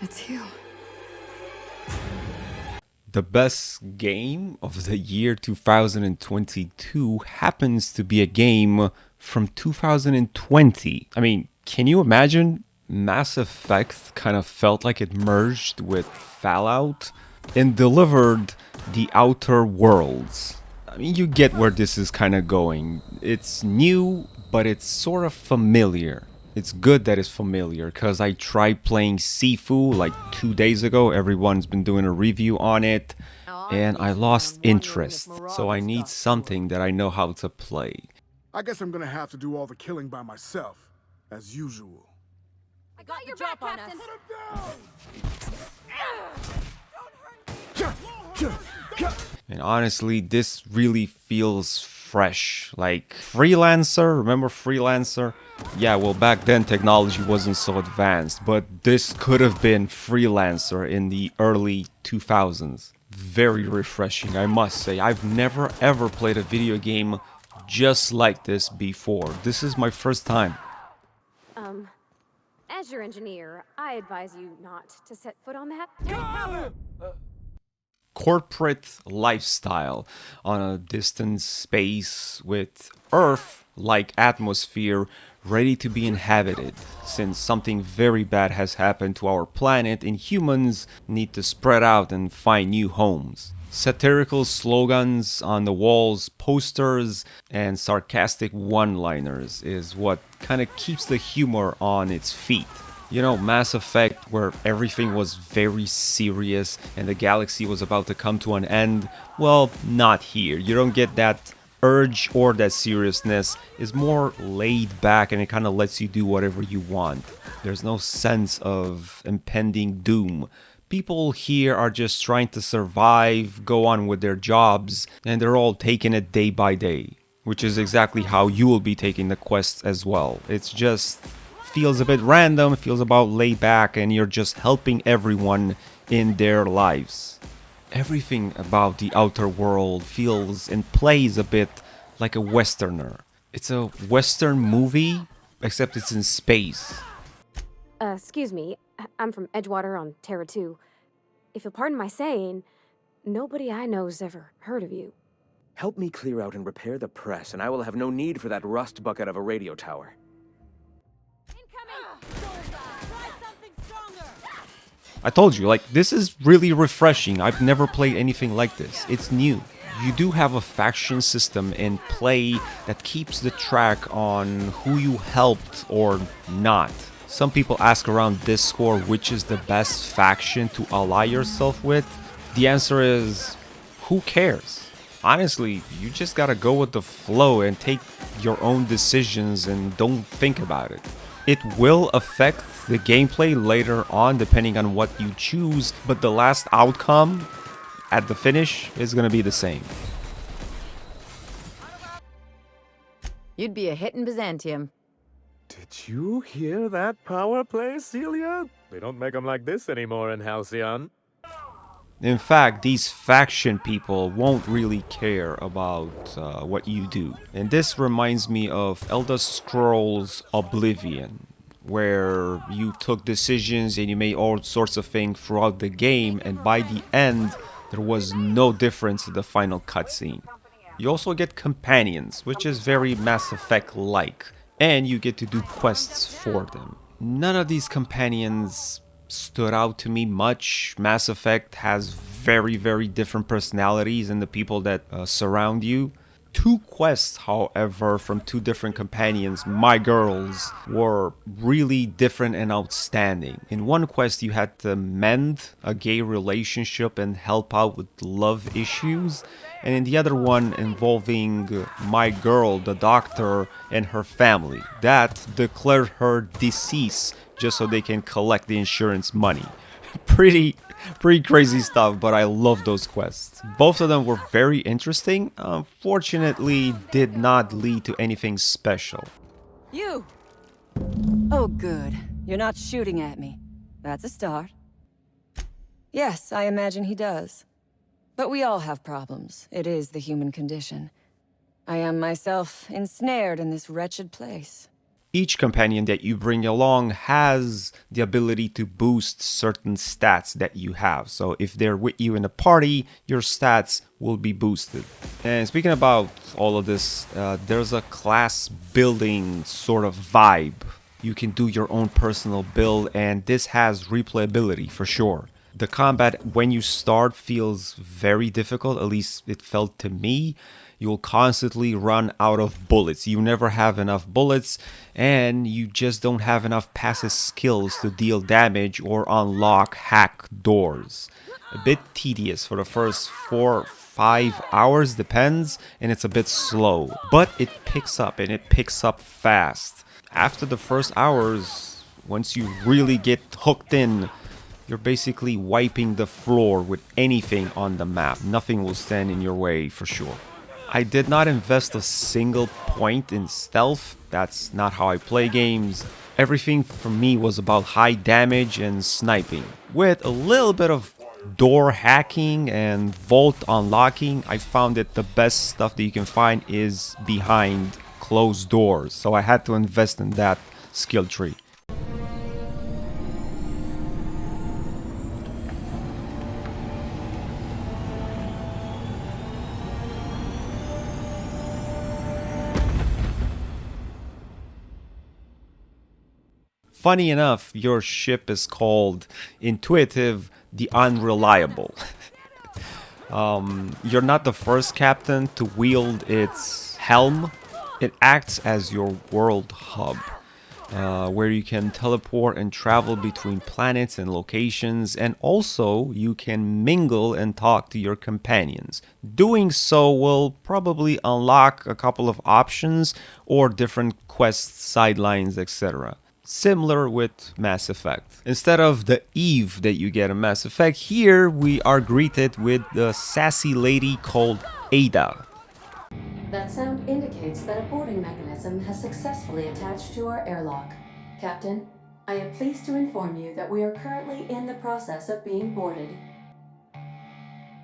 It's you. The best game of the year 2022 happens to be a game from 2020. I mean, can you imagine? Mass Effect kind of felt like it merged with Fallout and delivered The Outer Worlds. I mean, you get where this is kind of going. It's new, but it's sort of familiar. It's good that it's familiar, because I tried playing Sifu like 2 days ago. Everyone's been doing a review on it, and I lost interest. So I need something that I know how to play. I guess I'm gonna have to do all the killing by myself, as usual. I got your back, Captain! And honestly, this really feels fresh. Like Freelancer, remember Freelancer? Yeah, well, back then technology wasn't so advanced, but this could have been Freelancer in the early 2000s. Very refreshing, I must say. I've never ever played a video game just like this before. This is my first time. As your engineer, I advise you not to set foot on that. Corporate lifestyle on a distant space with Earth-like atmosphere ready to be inhabited, since something very bad has happened to our planet and humans need to spread out and find new homes. Satirical slogans on the walls, posters, and sarcastic one-liners is what kind of keeps the humor on its feet. You know, Mass Effect, where everything was very serious and the galaxy was about to come to an end, well, not here. You don't get that urge or that seriousness. It's more laid back and it kind of lets you do whatever you want. There's no sense of impending doom. People here are just trying to survive, go on with their jobs, and they're all taking it day by day, which is exactly how you will be taking the quest as well. It's just feels a bit random, feels about laid back, and you're just helping everyone in their lives. Everything about the outer world feels and plays a bit like a westerner. It's a western movie, except it's in space. Excuse me, I'm from Edgewater on Terra 2. If you'll pardon my saying, nobody I know's ever heard of you. Help me clear out and repair the press, and I will have no need for that rust bucket of a radio tower. I told you, like, this is really refreshing. I've never played anything like this. It's new. You do have a faction system in play that keeps the track on who you helped or not. Some people ask around Discord which is the best faction to ally yourself with. The answer is, who cares? Honestly, you just gotta go with the flow and take your own decisions and don't think about it. It will affect the gameplay later on depending on what you choose, but the last outcome at the finish is gonna be the same. You'd be a hit in Byzantium. Did you hear that power play, Celia? They don't make them like this anymore in Halcyon. In fact, these faction people won't really care about what you do. And this reminds me of Elder Scrolls Oblivion, where you took decisions and you made all sorts of things throughout the game, and by the end, there was no difference in the final cutscene. You also get companions, which is very Mass Effect-like, and you get to do quests for them. None of these companions stood out to me much. Mass Effect has very, very different personalities in the people that surround you. Two quests, however, from two different companions, my girls, were really different and outstanding. In one quest, you had to mend a gay relationship and help out with love issues. And in the other one, involving my girl, the doctor, and her family, that declared her deceased just so they can collect the insurance money. Pretty crazy stuff, but I love those quests. Both of them were very interesting. Unfortunately, did not lead to anything special. You! Oh, good. You're not shooting at me. That's a start. Yes, I imagine he does. But we all have problems. It is the human condition. I am myself ensnared in this wretched place. Each companion that you bring along has the ability to boost certain stats that you have. So if they're with you in a party, your stats will be boosted. And speaking about all of this, there's a class building sort of vibe. You can do your own personal build, and this has replayability for sure. The combat when you start feels very difficult, at least it felt to me. You'll constantly run out of bullets. You never have enough bullets, and you just don't have enough passive skills to deal damage or unlock hack doors. A bit tedious for the first 4-5 hours, depends, and it's a bit slow. But it picks up, and it picks up fast. After the first hours, once you really get hooked in, you're basically wiping the floor with anything on the map. Nothing will stand in your way for sure. I did not invest a single point in stealth. That's not how I play games. Everything for me was about high damage and sniping. With a little bit of door hacking and vault unlocking, I found that the best stuff that you can find is behind closed doors. So I had to invest in that skill tree. Funny enough, your ship is called Intuitive the Unreliable. You're not the first captain to wield its helm. It acts as your world hub, where you can teleport and travel between planets and locations, and also you can mingle and talk to your companions. Doing so will probably unlock a couple of options or different quests, sidelines, etc. Similar with Mass Effect. Instead of the Eve that you get in Mass Effect, here we are greeted with the sassy lady called Ada. That sound indicates that a boarding mechanism has successfully attached to our airlock. Captain, I am pleased to inform you that we are currently in the process of being boarded.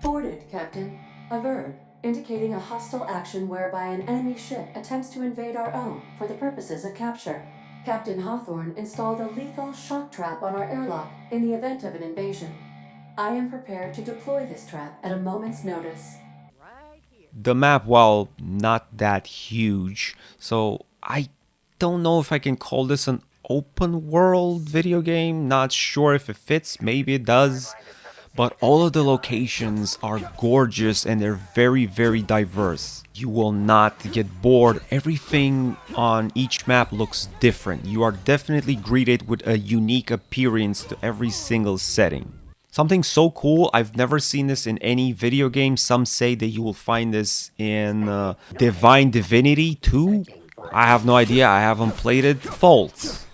Boarded, Captain. A verb, indicating a hostile action whereby an enemy ship attempts to invade our own for the purposes of capture. Captain Hawthorne installed a lethal shock trap on our airlock in the event of an invasion. I am prepared to deploy this trap at a moment's notice. The map, while not that huge, so I don't know if I can call this an open world video game. Not sure if it fits, maybe it does. But all of the locations are gorgeous and they're very, very diverse. You will not get bored. Everything on each map looks different. You are definitely greeted with a unique appearance to every single setting. Something so cool, I've never seen this in any video game. Some say that you will find this in Divine Divinity 2. I have no idea, I haven't played it. Fault.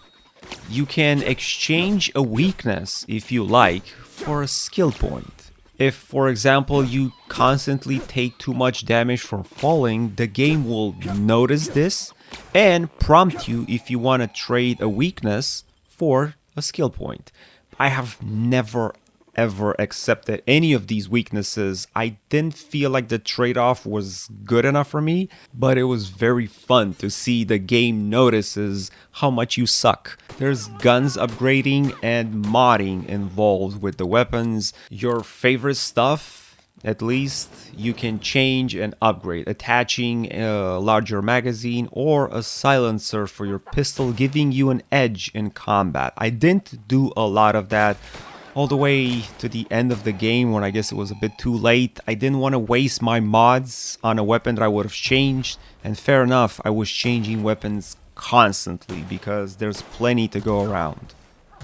You can exchange a weakness, if you like, for a skill point. If, for example, you constantly take too much damage from falling, the game will notice this and prompt you if you want to trade a weakness for a skill point. I have never ever accepted any of these weaknesses. I didn't feel like the trade-off was good enough for me, but it was very fun to see the game notices how much you suck. There's guns upgrading and modding involved with the weapons. Your favorite stuff, at least, you can change and upgrade, attaching a larger magazine or a silencer for your pistol, giving you an edge in combat. I didn't do a lot of that all the way to the end of the game when I guess it was a bit too late. I didn't want to waste my mods on a weapon that I would have changed, and fair enough, I was changing weapons constantly because there's plenty to go around.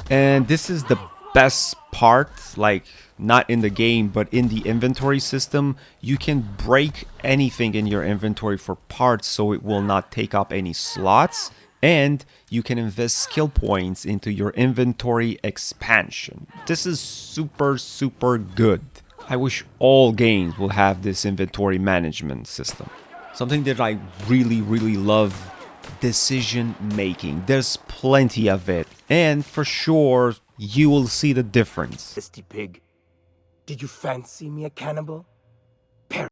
And this is the best part, like not in the game but in the inventory system. You can break anything in your inventory for parts so it will not take up any slots. And you can invest skill points into your inventory expansion. This is super, super good. I wish all games will have this inventory management system. Something that I really, really love, decision making. There's plenty of it. And for sure, you will see the difference. Misty pig, did you fancy me a cannibal? Peril.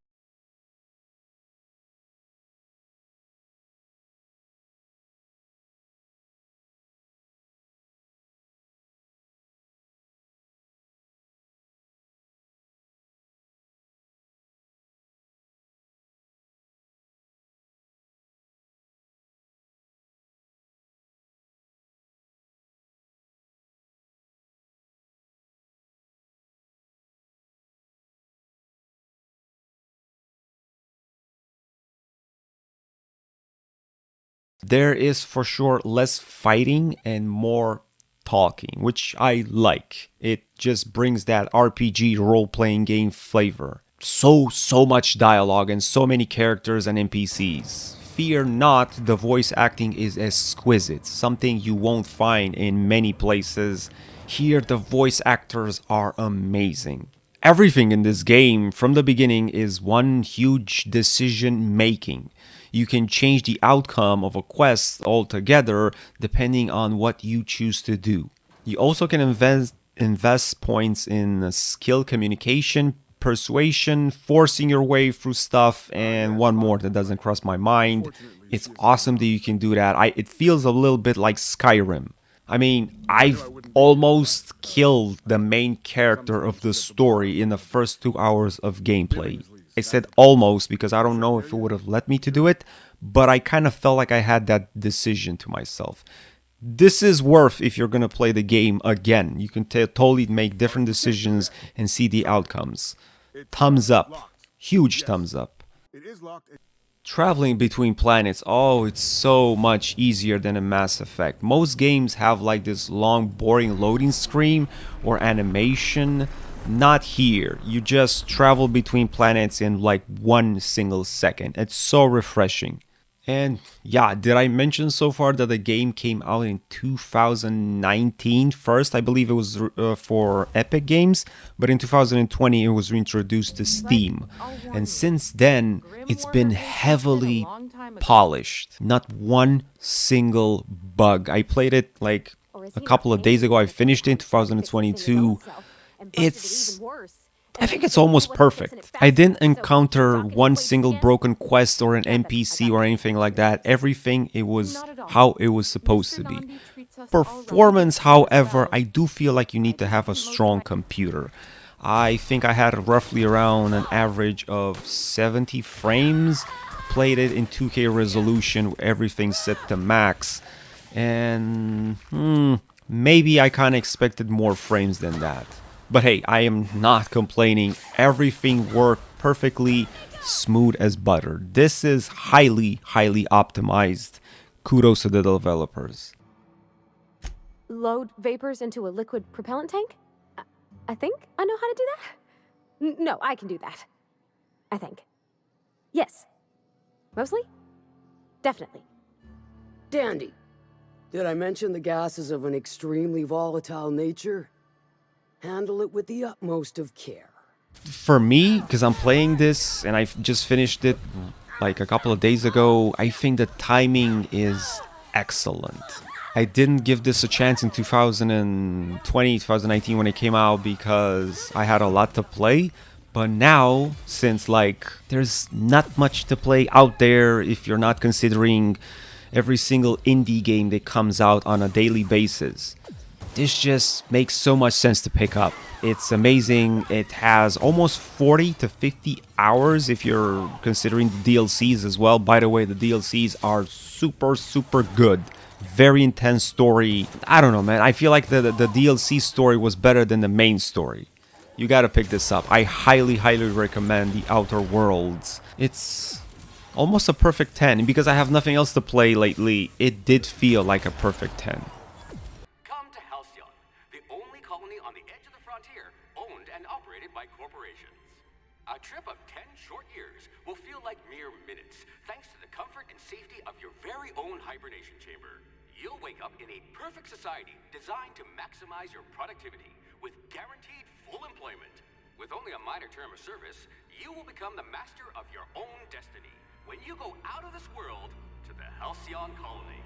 There is for sure less fighting and more talking, which I like. It just brings that RPG role-playing game flavor. So much dialogue and so many characters and NPCs. Fear not, the voice acting is exquisite, something you won't find in many places. Here the voice actors are amazing. Everything in this game from the beginning is one huge decision making. You can change the outcome of a quest altogether depending on what you choose to do. You also can invest points in skill communication, persuasion, forcing your way through stuff, and one more that doesn't cross my mind. It's awesome that you can do that. It feels a little bit like Skyrim. I mean, I've almost killed the main character of the story in the first 2 hours of gameplay. I said almost because I don't know if it would have let me to do it, but I kind of felt like I had that decision to myself. This is worth if you're going to play the game again. You can totally make different decisions and see the outcomes. Thumbs up. Huge thumbs up. Traveling between planets, oh, it's so much easier than in Mass Effect. Most games have like this long, boring loading screen or animation. Not here. You just travel between planets in like 1 single second. It's so refreshing. And yeah, did I mention so far that the game came out in 2019 first? I believe it was for Epic Games, but in 2020 it was reintroduced to Steam. And since then, it's been heavily polished. Not one single bug. I played it like a couple of days ago. I finished it in 2022. I think it's almost perfect. I didn't encounter one single broken quest or an NPC or anything like that. Everything, it was how it was supposed to be. Performance, however, I do feel like you need to have a strong computer. I think I had roughly around an average of 70 frames. Played it in 2K resolution, everything set to max. And maybe I kind of expected more frames than that. But hey, I am not complaining. Everything worked perfectly, smooth as butter. This is highly optimized. Kudos to the developers. Load vapors into a liquid propellant tank? I think I know how to do that. No, I can do that. I think. Yes. Mostly? Definitely. Dandy, did I mention the gas is of an extremely volatile nature? Handle it with the utmost of care. For me, because I'm playing this and I've just finished it like a couple of days ago, I think the timing is excellent. I didn't give this a chance in 2020, 2019 when it came out because I had a lot to play. But now, since like there's not much to play out there if you're not considering every single indie game that comes out on a daily basis, this just makes so much sense to pick up. It's amazing. It has almost 40 to 50 hours if you're considering the DLCs as well. By the way, the DLCs are super good. Very intense story. I don't know, man. I feel like the DLC story was better than the main story. You gotta pick this up. I highly recommend the Outer Worlds. It's almost a perfect 10. And because I have nothing else to play lately, it did feel like a perfect 10. A trip of 10 short years will feel like mere minutes, thanks to the comfort and safety of your very own hibernation chamber. You'll wake up in a perfect society designed to maximize your productivity with guaranteed full employment. With only a minor term of service, you will become the master of your own destiny when you go out of this world to the Halcyon Colony.